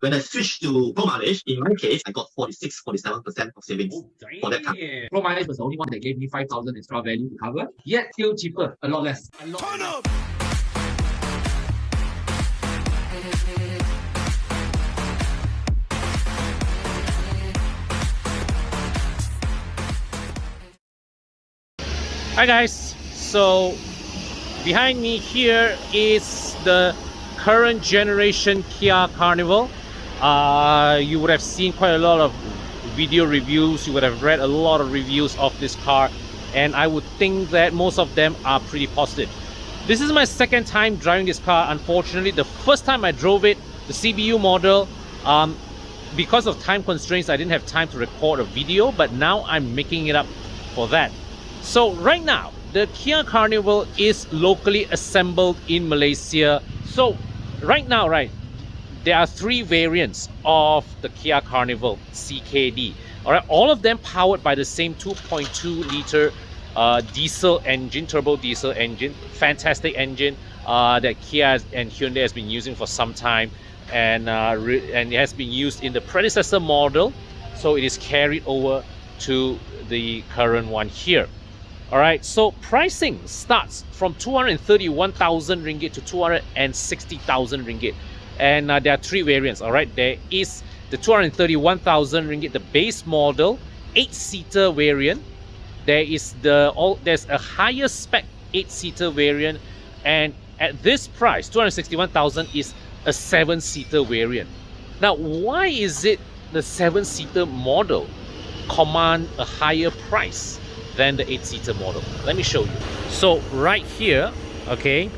When I switched to Pro Mileage, in my case, I got 46-47% of savings for that car. Pro Mileage was the only one that gave me 5,000 extra value to cover, yet still cheaper, a lot less. Turn up! Hi guys, so behind me here is the current generation Kia Carnival. You would have seen quite a lot of video reviews, you would have read a lot of reviews of this car, and I would think that most of them are pretty positive. This is my second time driving this car. Unfortunately, the first time I drove it, the CBU model, because of time constraints, I didn't have time to record a video, but now I'm making it up for that. So right now, the Kia Carnival is locally assembled in Malaysia. So right now, there are three variants of the Kia Carnival CKD. Alright, all of them powered by the same 2.2 liter diesel engine, turbo diesel engine. Fantastic engine that Kia and Hyundai has been using for some time, and it has been used in the predecessor model, so it is carried over to the current one here. Alright, so pricing starts from 231,000 ringgit to 260,000 ringgit. And there are three variants. Alright, there is the 231,000 ringgit, the base model, 8-seater variant. There's a higher spec 8-seater variant, and at this price, 261,000 is a 7-seater variant. Now, why is it the 7-seater model command a higher price than the 8-seater model? Let me show you. So right here, okay,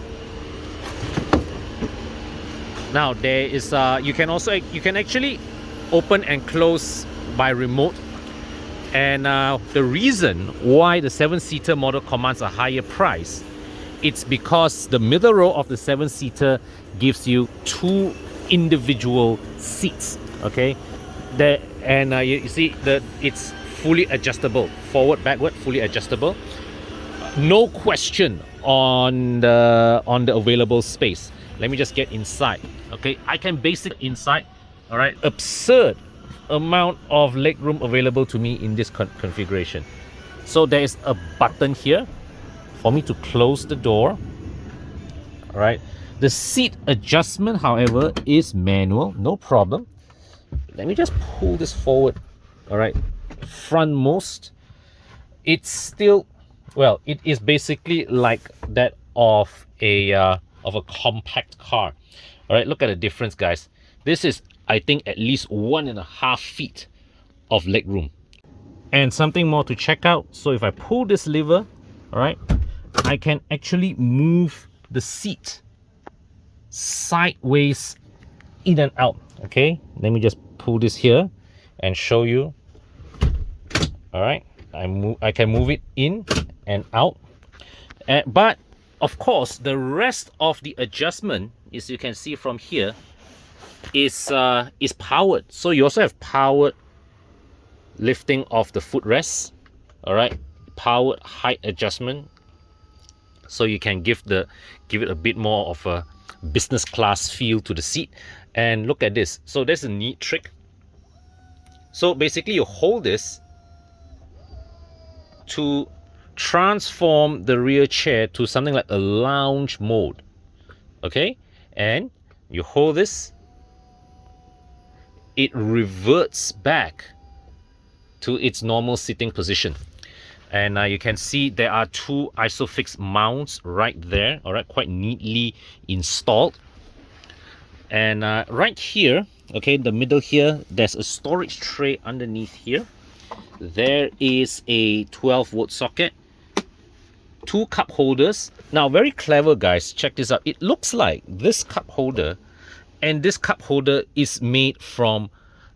now there is you can actually open and close by remote, and the reason why the 7-seater model commands a higher price, it's because the middle row of the 7-seater gives you two individual seats, okay, you see that it's fully adjustable, forward, backward, fully adjustable. No question on the available space. Let me just get inside. Okay, I can basically inside. All right, absurd amount of legroom available to me in this configuration. So there is a button here for me to close the door. All right, the seat adjustment, however, is manual, no problem. Let me just pull this forward. All right, frontmost. It's still, well, it is basically like that of a compact car. All right, look at the difference, guys. This is, I think, at least 1.5 feet of legroom. And something more to check out. So if I pull this lever, all right, I can actually move the seat sideways in and out. Okay, let me just pull this here and show you. All right, I can move it in and out, but of course the rest of the adjustment, as you can see from here, is powered. So you also have powered lifting of the footrest. All right, powered height adjustment, so you can give it a bit more of a business class feel to the seat. And look at this. So there's a neat trick. So basically you hold this to transform the rear chair to something like a lounge mode. Okay, and you hold this, it reverts back to its normal sitting position. And you can see there are two isofix mounts right there, all right, quite neatly installed. And right here, okay, the middle here, there's a storage tray underneath here. There is a 12-volt socket, two cup holders. Now, very clever, guys, check this out. It looks like this cup holder and this cup holder is made from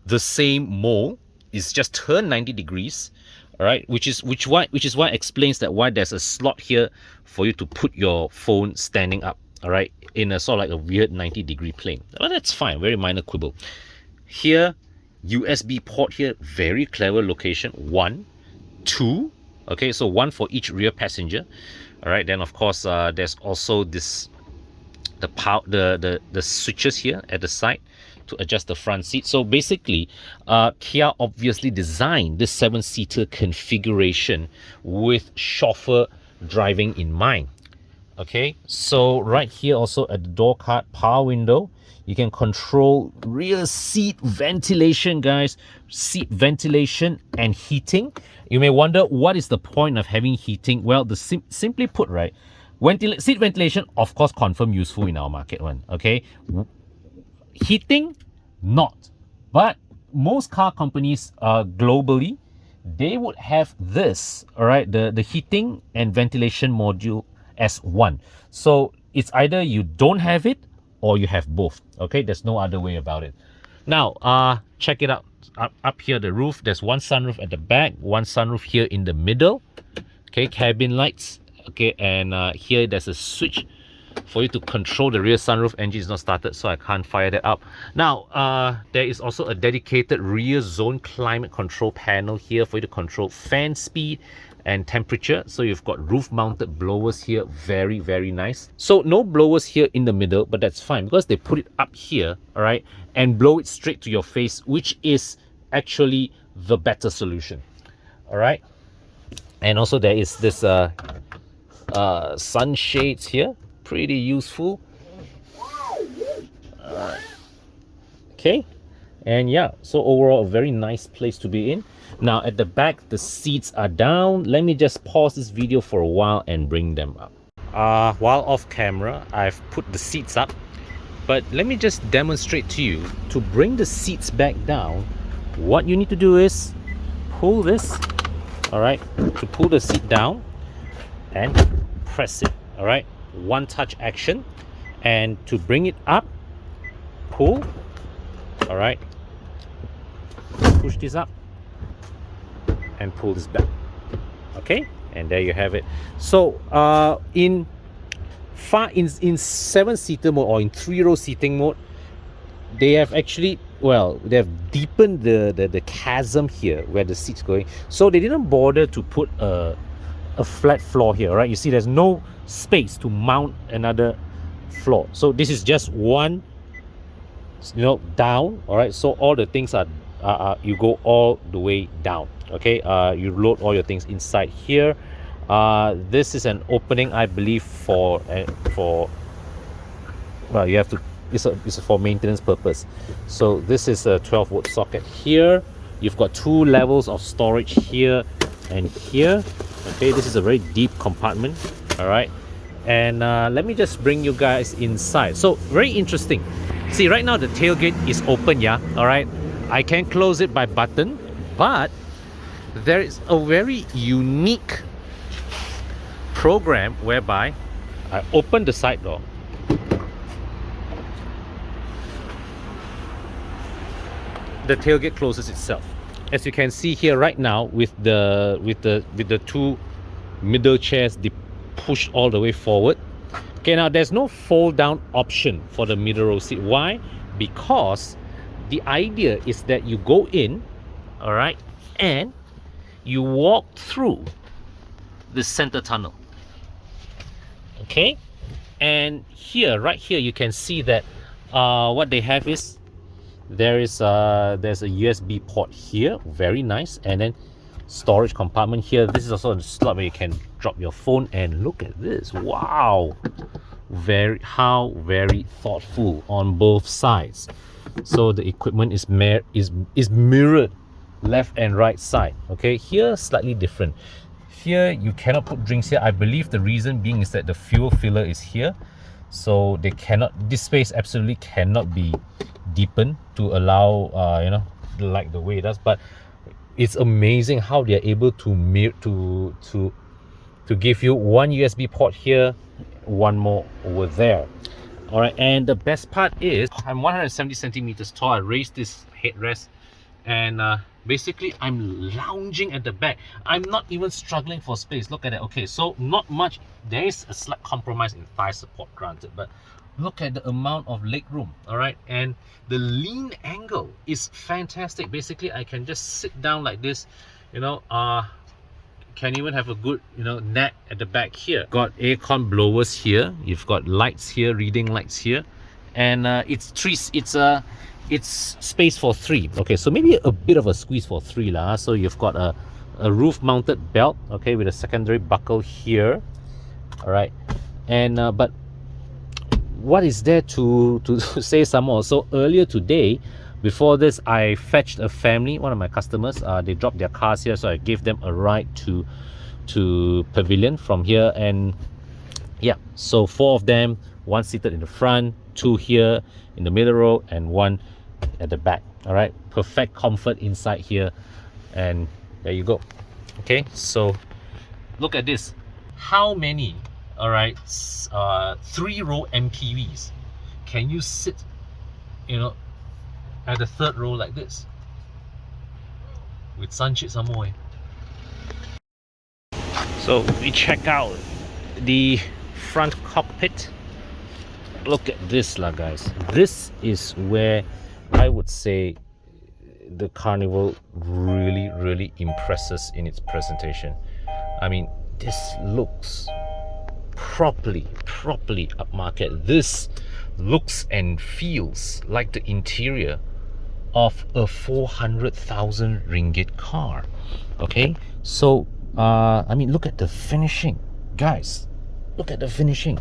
the same mold. It's just turned 90 degrees, all right, which is why it explains that why there's a slot here for you to put your phone standing up, all right, in a sort of like a weird 90-degree plane. Well, that's fine, very minor quibble. Here, USB port here, very clever location, 1, 2, okay, so one for each rear passenger. All right, then of course there's also this the switches here at the side to adjust the front seat. So basically, Kia obviously designed this 7-seater configuration with chauffeur driving in mind. Okay, so right here also at the door card, power window, you can control rear seat ventilation, guys. Seat ventilation and heating. You may wonder, what is the point of having heating? Well, simply put, right, seat ventilation, of course, confirm useful in our market one. Okay, heating, not. But most car companies globally, they would have this, all right, the heating and ventilation module as one. So it's either you don't have it or you have both. Okay, there's no other way about it. Now check it out. Up here, the roof, there's one sunroof at the back, one sunroof here in the middle. Okay, cabin lights. Okay, and here there's a switch for you to control the rear sunroof. Engine is not started, so I can't fire that up. Now there is also a dedicated rear zone climate control panel here for you to control fan speed and temperature. So you've got roof mounted blowers here, very, very nice. So no blowers here in the middle, but that's fine because they put it up here, all right, and blow it straight to your face, which is actually the better solution. All right, and also there is this sunshades here, pretty useful. Okay, and yeah, so overall a very nice place to be in. Now at the back, the seats are down. Let me just pause this video for a while and bring them up. While off camera, I've put the seats up, but let me just demonstrate to you. To bring the seats back down, what you need to do is pull this, all right, to pull the seat down and press it, all right, one touch action. And to bring it up, pull, all right, push this up and pull this back. Okay, and there you have it. So in 7-seater mode or in 3-row seating mode, they have actually, well, they have deepened the chasm here where the seat's going. So they didn't bother to put a flat floor here, right? You see there's no space to mount another floor. So this is just one, you know, down, all right? So all the things are you go all the way down. Okay, you load all your things inside here. This is an opening, I believe, for well, you have to, it's for maintenance purpose. So this is a 12-volt socket here. You've got 2 levels of storage here and here. Okay, this is a very deep compartment. All right, and let me just bring you guys inside. So very interesting. See, right now the tailgate is open, yeah, all right. I can close it by button, but there is a very unique program whereby I open the side door, the tailgate closes itself. As you can see here right now, with the 2 middle chairs, they push all the way forward. Okay, now there's no fold down option for the middle row seat. Why? Because the idea is that you go in, all right, and you walk through the center tunnel. Okay, and here, right here, you can see that what they have is there's a USB port here, very nice, and then storage compartment here. This is also a slot where you can drop your phone. And look at this, wow, very thoughtful on both sides. So the equipment is mirrored left and right side. Okay, here slightly different. Here you cannot put drinks here. I believe the reason being is that the fuel filler is here, so they cannot, this space absolutely cannot be deepened to allow you know, like the way it does. But it's amazing how they are able to give you one USB port here, one more over there. All right, and the best part is I'm 170 centimeters tall. I raised this headrest, and basically I'm lounging at the back. I'm not even struggling for space. Look at it. Okay, so not much. There is a slight compromise in thigh support, granted, but look at the amount of leg room. All right, and the lean angle is fantastic. Basically, I can just sit down like this, you know. Can even have a good, you know, nap at the back here. Got aircon blowers here. You've got lights here, reading lights here, and it's it's space for 3. Okay, so maybe a bit of a squeeze for 3 lah. So you've got a roof mounted belt, okay, with a secondary buckle here. All right, and but what is there to say some more? So earlier today, before this, I fetched a family, one of my customers. They dropped their cars here, so I gave them a ride to Pavilion from here. And yeah, so 4 of them, 1 seated in the front, 2 here in the middle row, and 1 at the back. All right, perfect comfort inside here, and there you go. Okay, so look at this. How many, all right, 3-row MPVs can you sit, you know, at the 3rd row like this with sunshade some more? So we check out the front cockpit. Look at this lah, guys. This is where I would say the Carnival really impresses in its presentation. I mean, this looks properly upmarket. This looks and feels like the interior of a 400,000 ringgit car. Okay, so I mean, look at the finishing, guys. Look at the finishing.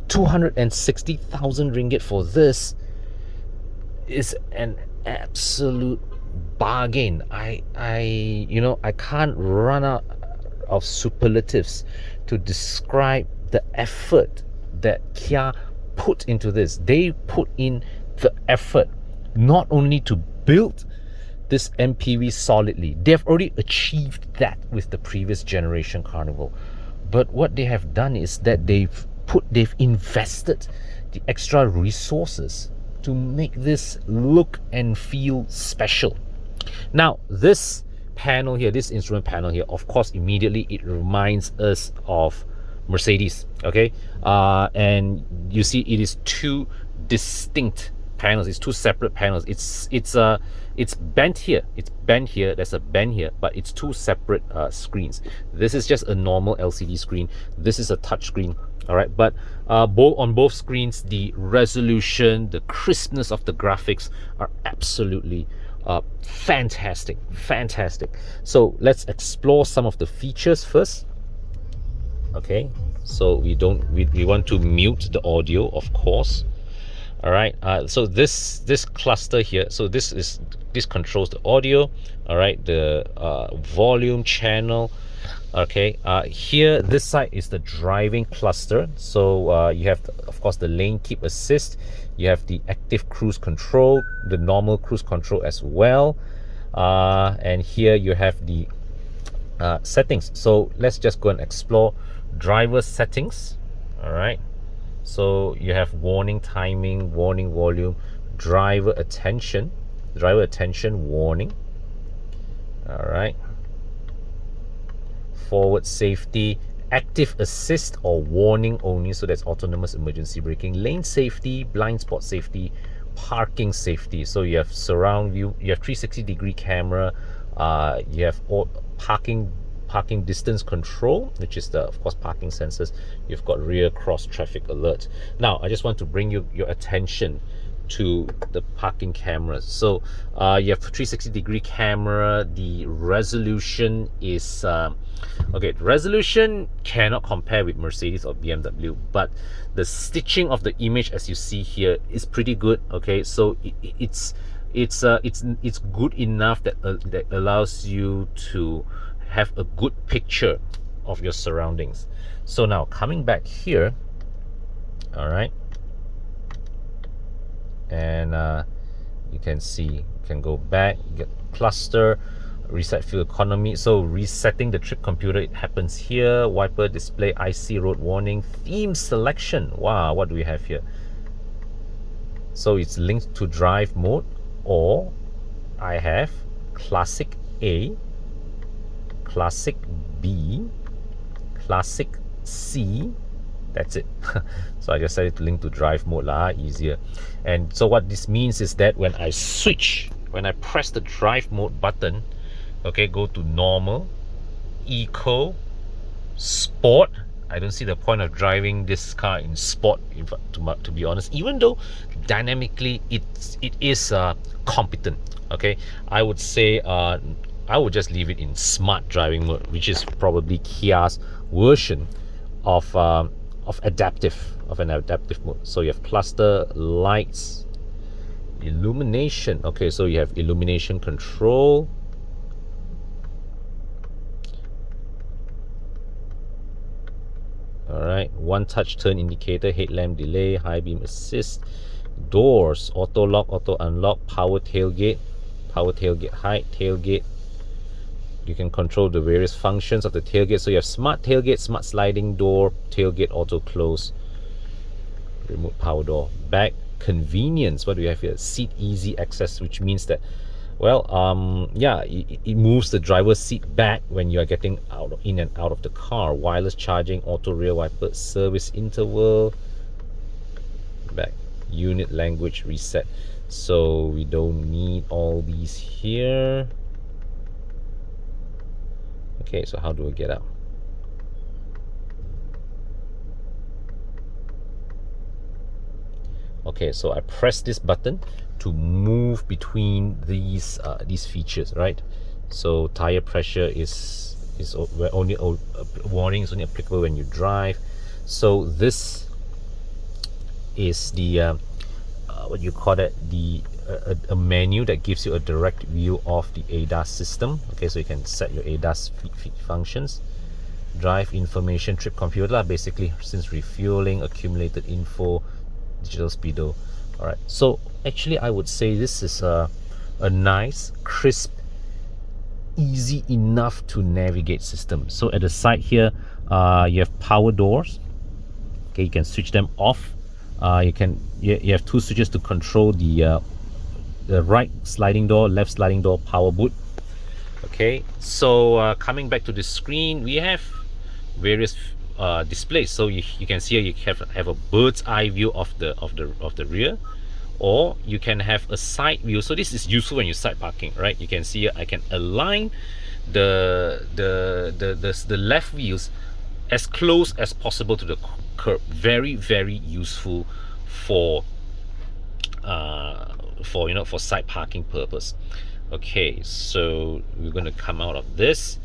260,000 ringgit for this is an absolute bargain. I can't run out of superlatives to describe the effort that Kia put into this. They put in the effort not only to build this MPV solidly. They've already achieved that with the previous generation Carnival, but what they have done is that they've invested the extra resources to make this look and feel special. Now, this panel here, this instrument panel here, of course, immediately it reminds us of Mercedes. Okay, and you see it is 2 distinct panels. It's 2 separate panels. It's bent here. It's bent here. There's a bend here, but it's 2 separate screens. This is just a normal LCD screen. This is a touch screen. All right, but on both screens, the resolution, the crispness of the graphics are absolutely fantastic. So let's explore some of the features first. Okay, so we want to mute the audio, of course. All right, so this cluster here, so this controls the audio. All right, the volume channel. Okay, here this side is the driving cluster. So you have of course the lane keep assist, you have the active cruise control, the normal cruise control as well, and here you have the settings. So let's just go and explore driver settings. All right, so you have warning timing, warning volume, driver attention warning. All right, forward safety, active assist or warning only, so that's autonomous emergency braking, lane safety, blind spot safety, parking safety. So you have surround view, you have 360-degree camera, you have parking distance control, which is the, of course, parking sensors. You've got rear cross traffic alert. Now I just want to bring your attention to the parking cameras. So you have 360-degree camera. The resolution is okay, resolution cannot compare with Mercedes or BMW, but the stitching of the image, as you see here, is pretty good. Okay, so it's good enough that allows you to have a good picture of your surroundings. So now coming back here, all right, and you can see, you can go back, get cluster, reset fuel economy. So resetting the trip computer, it happens here. Wiper display, IC road warning, theme selection. Wow, what do we have here? So it's linked to drive mode, or I have classic A, classic B, classic C. That's it. So I decided to link to drive mode lah, easier. And so what this means is that when I press the drive mode button, okay, go to normal, eco, sport, I don't see the point of driving this car in sport, to be honest, even though dynamically it is competent. Okay, I would say I would just leave it in smart driving mode, which is probably Kia's version of adaptive mode. So you have cluster lights, illumination. Okay, so you have illumination control. All right, one touch turn indicator, headlamp delay, high beam assist, doors, auto lock, auto unlock, power tailgate height, tailgate. You can control the various functions of the tailgate. So you have smart tailgate, smart sliding door, tailgate auto close, remote power door. Back convenience, what do we have here? Seat easy access, which means that, well, yeah, it moves the driver's seat back when you are getting in and out of the car. Wireless charging, auto rear wiper, service interval, back unit language reset. So we don't need all these here. Okay, so how do we get out? Okay, so I press this button to move between these features, right? So tire pressure is only warning is only applicable when you drive. So this is the what you call it, a menu that gives you a direct view of the ADAS system. Okay, so you can set your ADAS functions. Drive information, trip computer, basically since refueling, accumulated info, digital speedo. All right, so actually I would say this is a nice, crisp, easy enough to navigate system. So at the side here, you have power doors. Okay, you can switch them off. You have two switches to control the right sliding door, left sliding door, power boot. Okay, so coming back to the screen, we have various displays. So you can see here you have a bird's eye view of the rear, or you can have a side view. So this is useful when you side parking, right? You can see here I can align the left wheels as close as possible to the curb. Very, very useful for for side parking purpose. Okay, so we're going to come out of this,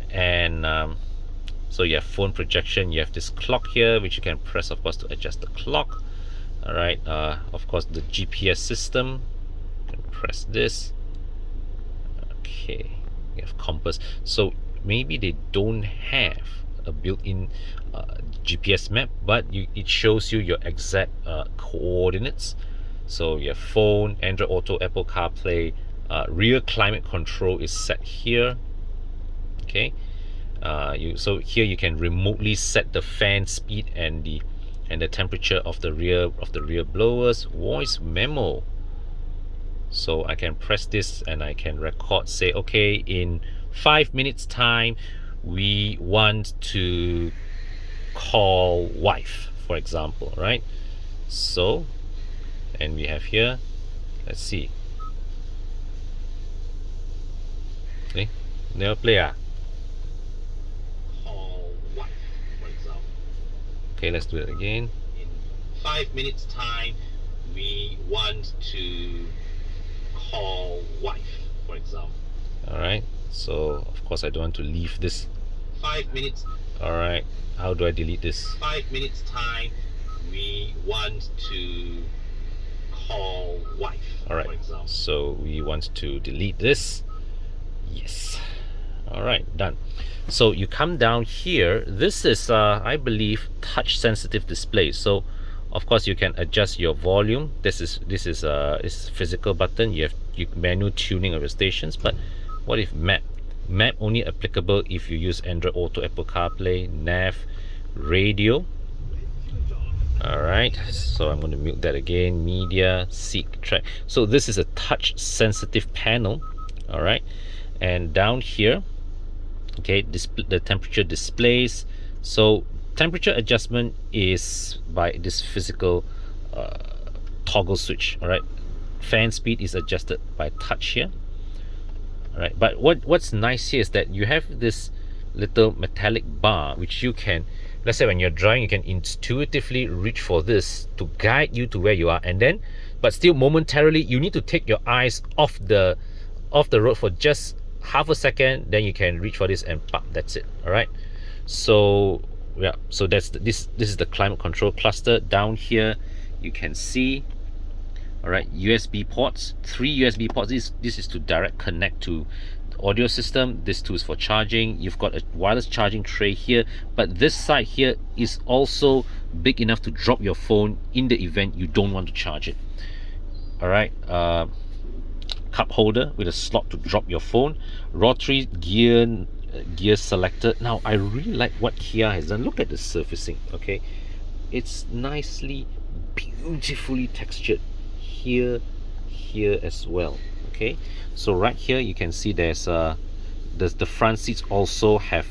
and so you have phone projection. You have this clock here, which you can press, of course, to adjust the clock. All right, of course, the GPS system. You can press this. Okay, you have compass. So maybe they don't have a built-in GPS map, but it shows you your exact coordinates. So your phone, Android Auto, Apple CarPlay, rear climate control is set here. Okay, so here you can remotely set the fan speed and the temperature of the rear blowers. Voice memo. So I can press this and I can record, say, okay, in 5 minutes time we want to call wife, for example, right? So, and we have here, let's see, okay, never play call wife, for example. Okay, let's do it again. In 5 minutes time we want to call wife, for example. All right, so of course I don't want to leave this. 5 minutes. All right, how do I delete this? 5 minutes time we want to call wife. All right, for example. So we want to delete this. Yes. All right, done. So you come down here. This is I believe touch sensitive display. So of course you can adjust your volume. This is physical button. You have manual tuning of your stations. But what if map only applicable if you use Android Auto, Apple CarPlay, nav, radio. All right, so I'm going to mute that again. Media, seek, track. So this is a touch sensitive panel. All right, and down here, okay, the temperature displays. So temperature adjustment is by this physical toggle switch. All right, fan speed is adjusted by touch here. All right, but what's nice here is that you have this little metallic bar which you can let's say when you're driving, you can intuitively reach for this to guide you to where you are, and then but still momentarily you need to take your eyes off the road for just half a second, then you can reach for this and pop, that's it. All right, so yeah, so that's this is the climate control cluster. Down here you can see, all right, USB ports, 3 USB ports. This is to direct connect to the audio system. This too is for charging. You've got a wireless charging tray here, but this side here is also big enough to drop your phone in the event you don't want to charge it. All right, cup holder with a slot to drop your phone, rotary gear selector. Now I really like what Kia has done. Look at the surfacing. Okay, it's nicely, beautifully textured here as well. Okay, so right here you can see there's the front seats also have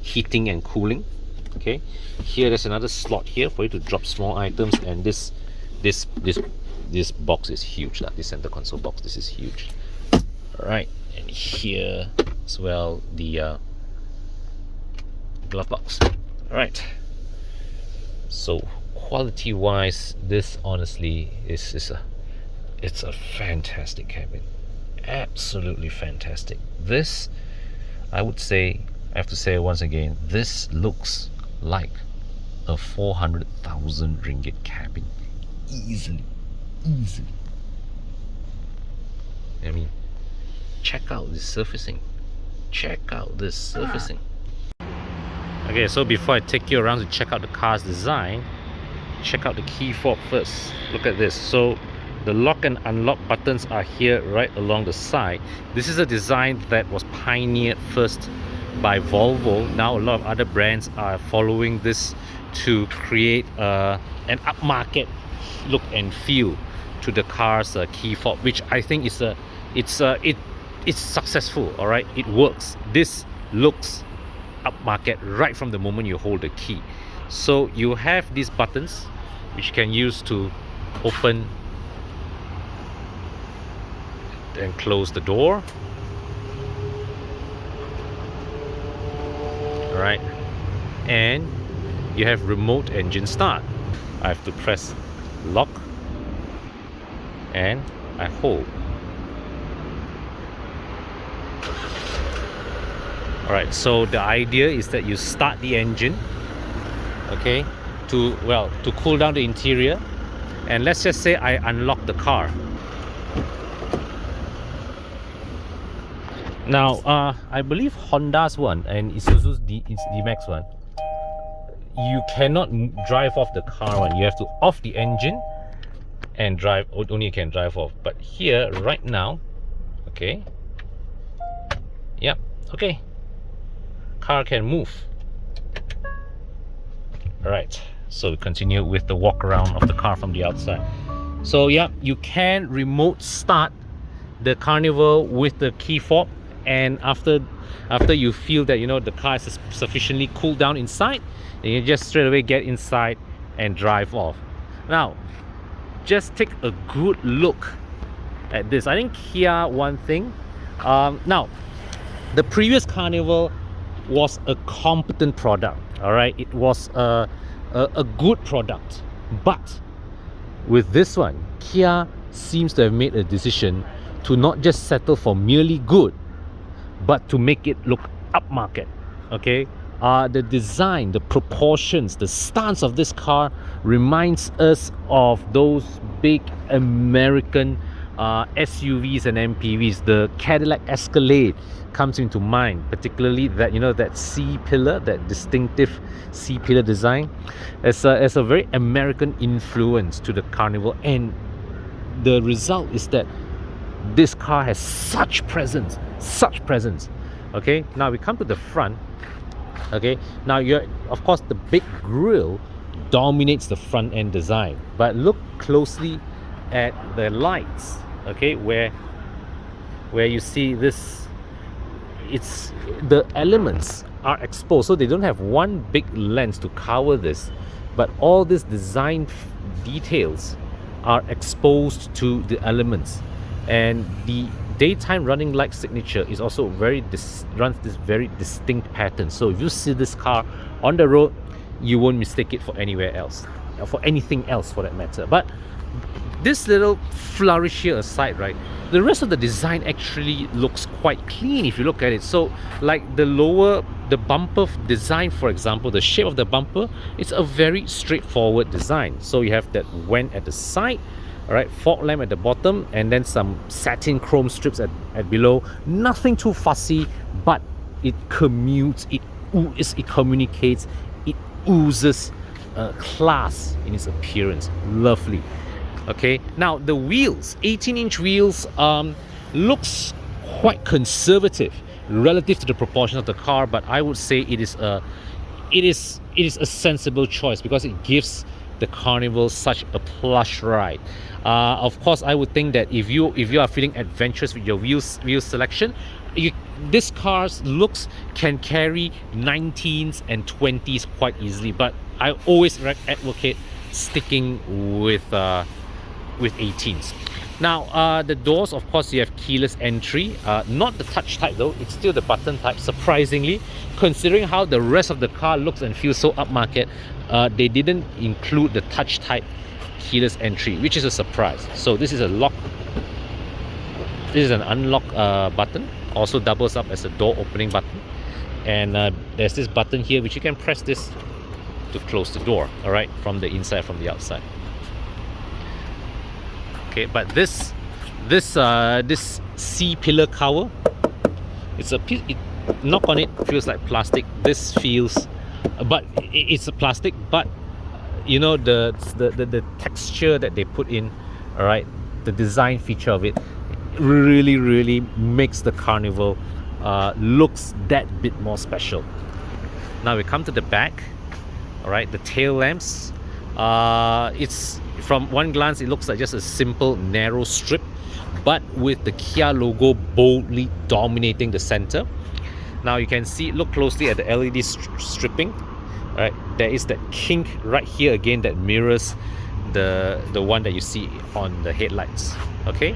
heating and cooling. Okay, here there's another slot here for you to drop small items, and this box is huge. This center console box, this is huge. All right, and here as well the glove box. All right, so quality wise, this honestly is it's a fantastic cabin, absolutely fantastic. This, I would say, I have to say once again, this looks like a 400,000 ringgit cabin easily. I mean, check out this surfacing. Okay, so before I take you around to check out the car's design, check out the key fob first. Look at this. So the lock and unlock buttons are here right along the side. This is a design that was pioneered first by Volvo. Now a lot of other brands are following this to create an upmarket look and feel to the car's key fob, which I think is it's successful. All right, it works. This looks upmarket right from the moment you hold the key. So you have these buttons which you can use to open and close the door. All right, and you have remote engine start. I have to press lock and I hold. All right, so the idea is that you start the engine, okay, to cool down the interior, and let's just say I unlock the car. Now I believe Honda's one and Isuzu's D-Max one, you cannot drive off the car one. You have to off the engine and drive, only you can drive off. But here right now, okay, yep, okay, car can move. All right, so we continue with the walk around of the car from the outside. So yeah, you can remote start the Carnival with the key fob, and after you feel that the car is sufficiently cooled down inside, you can just straight away get inside and drive off. Now just take a good look at this. I think Kia one thing, now the previous Carnival was a competent product. All right, it was a good product, but with this one, Kia seems to have made a decision to not just settle for merely good, but to make it look upmarket. Okay, the design, the proportions, the stance of this car reminds us of those big American SUVs and MPVs. The Cadillac Escalade comes into mind, particularly that that C-pillar, that distinctive C-pillar design, as a very American influence to the Carnival, and the result is that this car has such presence. Okay, now we come to the front. Okay, now of course the big grille dominates the front end design, but look closely at the lights. Okay, where you see this, it's the elements are exposed, so they don't have one big lens to cover this, but all these design details are exposed to the elements, and the daytime running light signature is also runs this very distinct pattern. So if you see this car on the road, you won't mistake it for anywhere else, or for anything else for that matter. But this little flourish here aside, right, the rest of the design actually looks quite clean if you look at it. So like the bumper design, for example, the shape of the bumper, it's a very straightforward design. So you have that vent at the side, all right, fog lamp at the bottom, and then some satin chrome strips at below. Nothing too fussy, but it commutes, it communicates, it oozes class in its appearance. Lovely. Okay, now the wheels, 18-inch wheels, looks quite conservative relative to the proportion of the car, but I would say it is a sensible choice because it gives the Carnival such a plush ride. Of course, I would think that if you are feeling adventurous with your wheel selection, this car's looks can carry 19s and 20s quite easily, but I always advocate sticking with 18s. Now the doors, of course, you have keyless entry, not the touch type though, it's still the button type. Surprisingly, considering how the rest of the car looks and feels so upmarket, they didn't include the touch type keyless entry, which is a surprise. So this is a lock, this is an unlock button, also doubles up as a door opening button, and there's this button here which you can press this to close the door, all right, from the inside, from the outside. Okay, but this C-pillar cover, it's a piece, knock on it, feels like plastic. This feels, but it's a plastic, but you know, the texture that they put in, all right, the design feature of it really makes the Carnival looks that bit more special. Now we come to the back, all right, the tail lamps. It's, from one glance, it looks like just a simple narrow strip, but with the Kia logo boldly dominating the center. Now you can see, look closely at the LED stripping. Right, there is that kink right here again that mirrors the one that you see on the headlights. Okay,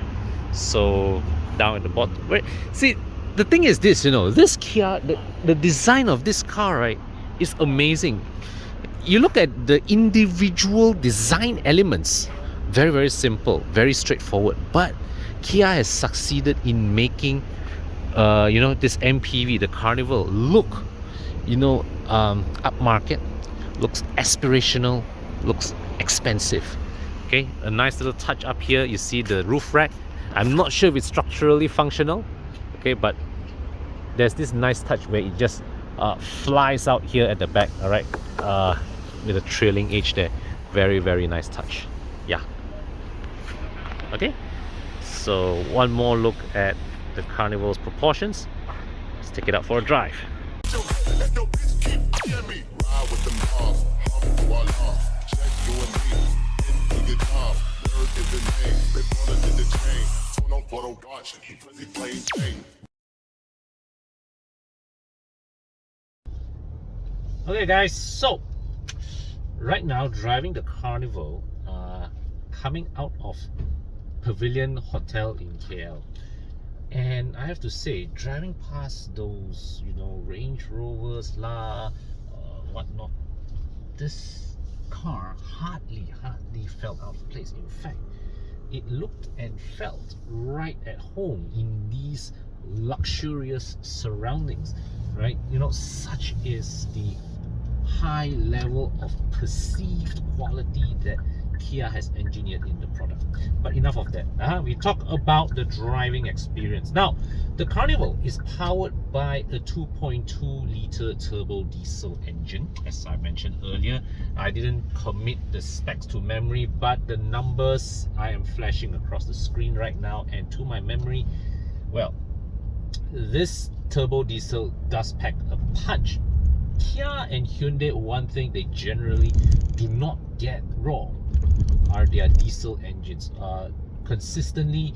so down at the bottom, right, see, the thing is this, you know, this Kia, the design of this car, right, is amazing. You look at the individual design elements, very simple, very straightforward, but Kia has succeeded in making you know, this MPV, the Carnival, look, you know, upmarket, looks aspirational, looks expensive. Okay, a nice little touch up here, you see the roof rack. I'm not sure if it's structurally functional, okay, but there's this nice touch where it just flies out here at the back, all right, with a trailing edge there. Very nice touch. Yeah. Okay, so one more look at the Carnival's proportions. Let's take it out for a drive. Okay guys, so right now driving the Carnival, coming out of Pavilion Hotel in KL, and I have to say, driving past those, you know, Range Rovers whatnot, this car hardly felt out of place. In fact, it looked and felt right at home in these luxurious surroundings, right? You know, such is the high level of perceived quality that Kia has engineered in the product. But enough of that. We talk about the driving experience. Now, the Carnival is powered by a 2.2 liter turbo diesel engine. As I mentioned earlier, I didn't commit the specs to memory, but the numbers I am flashing across the screen right now, and to my memory, well, this turbo diesel does pack a punch. Kia and Hyundai, one thing they generally do not get wrong are their diesel engines. Consistently,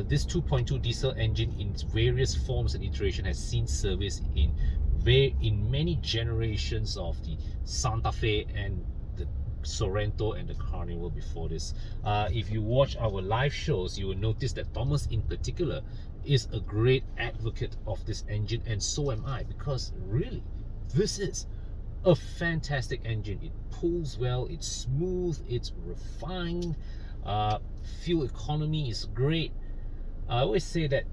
this 2.2 diesel engine in various forms and iteration has seen service in many generations of the Santa Fe and the Sorento and the Carnival before this. If you watch our live shows, you will notice that Thomas in particular is a great advocate of this engine, and so am I, because really, this is a fantastic engine. It pulls well, it's smooth, it's refined, fuel economy is great. I always say that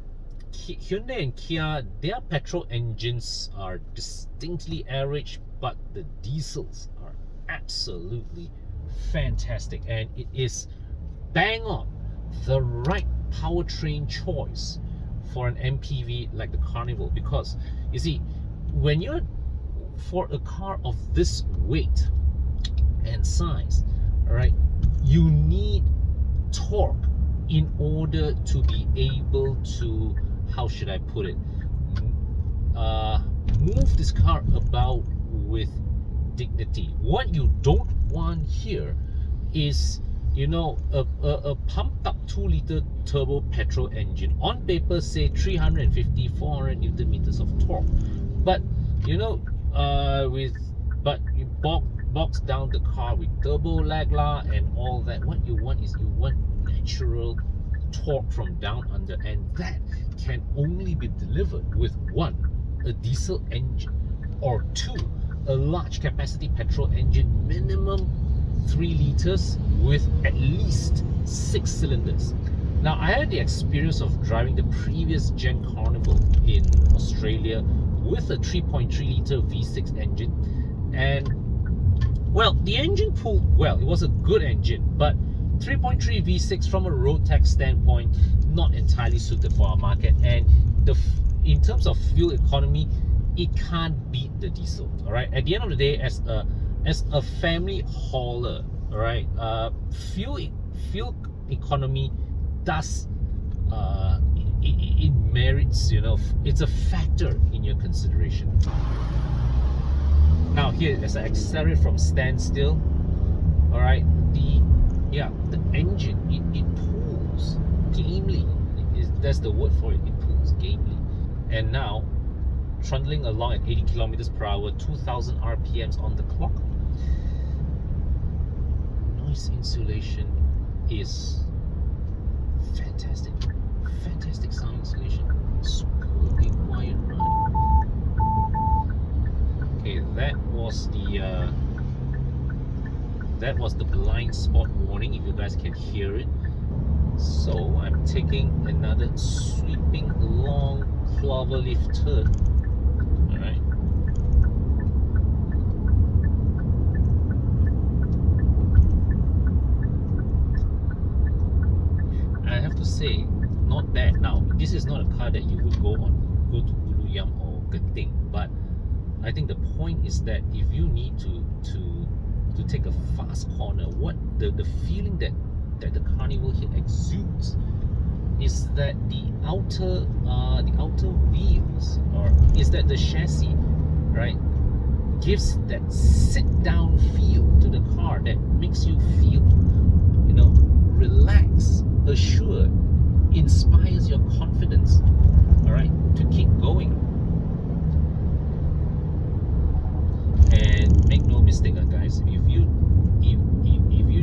Hyundai and Kia, their petrol engines are distinctly average, but the diesels are absolutely fantastic, and it is bang on the right powertrain choice for an MPV like the Carnival. Because you see, when you're for a car of this weight and size, all right, you need torque in order to be able to, how should I put it, move this car about with dignity. What you don't want here is, you know, a pumped up 2-liter turbo petrol engine. On paper, say 350, 400 Newton meters of torque, but you know, but you box down the car with turbo lagla and all that. What you want is, you want natural torque from down under, and that can only be delivered with one, a diesel engine, or two, a large capacity petrol engine, minimum 3 liters with at least 6 cylinders. Now, I had the experience of driving the previous gen Carnival in Australia with a 3.3 liter V6 engine, and well, the engine pulled well. It was a good engine, but 3.3 V6 from a road tax standpoint, not entirely suited for our market. And in terms of fuel economy, it can't beat the diesel. All right, at the end of the day, as a family hauler, all right, fuel economy does it merits, you know, it's a factor in your consideration. Now here, as I accelerate from standstill, all right, the engine, it pulls gamely. That's the word for it. It pulls gamely. And now, trundling along at 80 kilometers per hour, 2000 RPMs on the clock. Noise insulation is fantastic. Fantastic sound insulation. Superbly quiet ride. Okay, that was the blind spot warning, if you guys can hear it. So I'm taking another sweeping long cloverleaf turn. Alright. I have to say, not bad. Now, this is not a car that you would go to Ulu Yam or Genting, but I think the point is that if you need to take a fast corner, what the feeling that the Carnival here exudes is that the outer wheels, or is that the chassis, right, gives that sit down feel to the car that makes you feel, you know, relaxed, assured, inspires your confidence, all right, to keep going. And make no mistake, guys, if you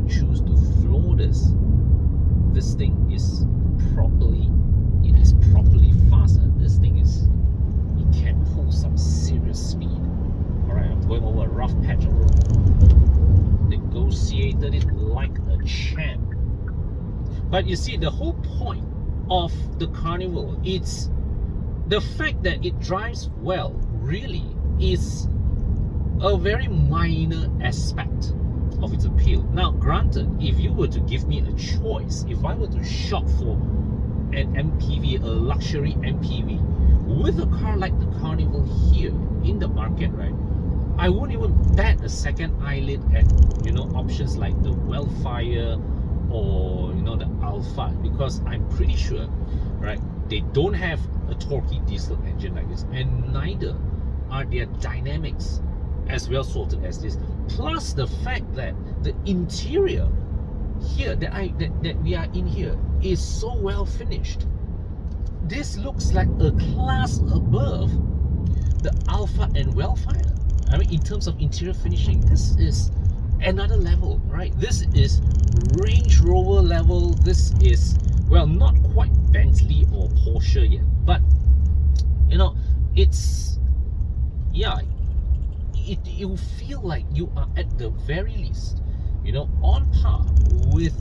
choose to floor this thing is properly faster. This thing it can pull some serious speed. All right, I'm going over a rough patch of road. Negotiated it like a champ. But you see, the whole point of the Carnival, it's the fact that it drives well, really is a very minor aspect of its appeal. Now, granted, if you were to give me a choice, if I were to shop for an MPV, a luxury MPV, with a car like the Carnival here in the market, right, I wouldn't even bat a second eyelid at, you know, options like the Vellfire or, you know, the Alphard, because I'm pretty sure, right, they don't have a torquey diesel engine like this, and neither are their dynamics as well sorted as this. Plus the fact that the interior here that we are in here is so well finished. This looks like a class above the Alphard and Vellfire. I mean, in terms of interior finishing, this is another level, right? This is Range Rover level. This is well, not quite Bentley or Porsche yet, but you know, it's, yeah, it will feel like you are at the very least, you know, on par with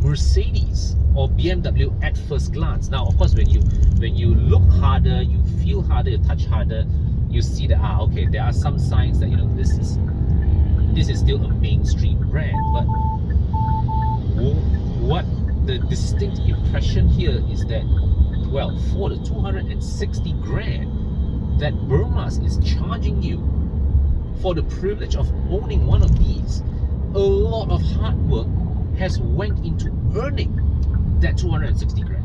Mercedes or BMW at first glance. Now, of course, when you look harder, you feel harder, you touch harder, you see that okay, there are some signs that, you know, this is still a mainstream brand. But what the distinct impression here is that, well, for the 260 grand that Burma's is charging you for the privilege of owning one of these, a lot of hard work has went into earning that 260 grand.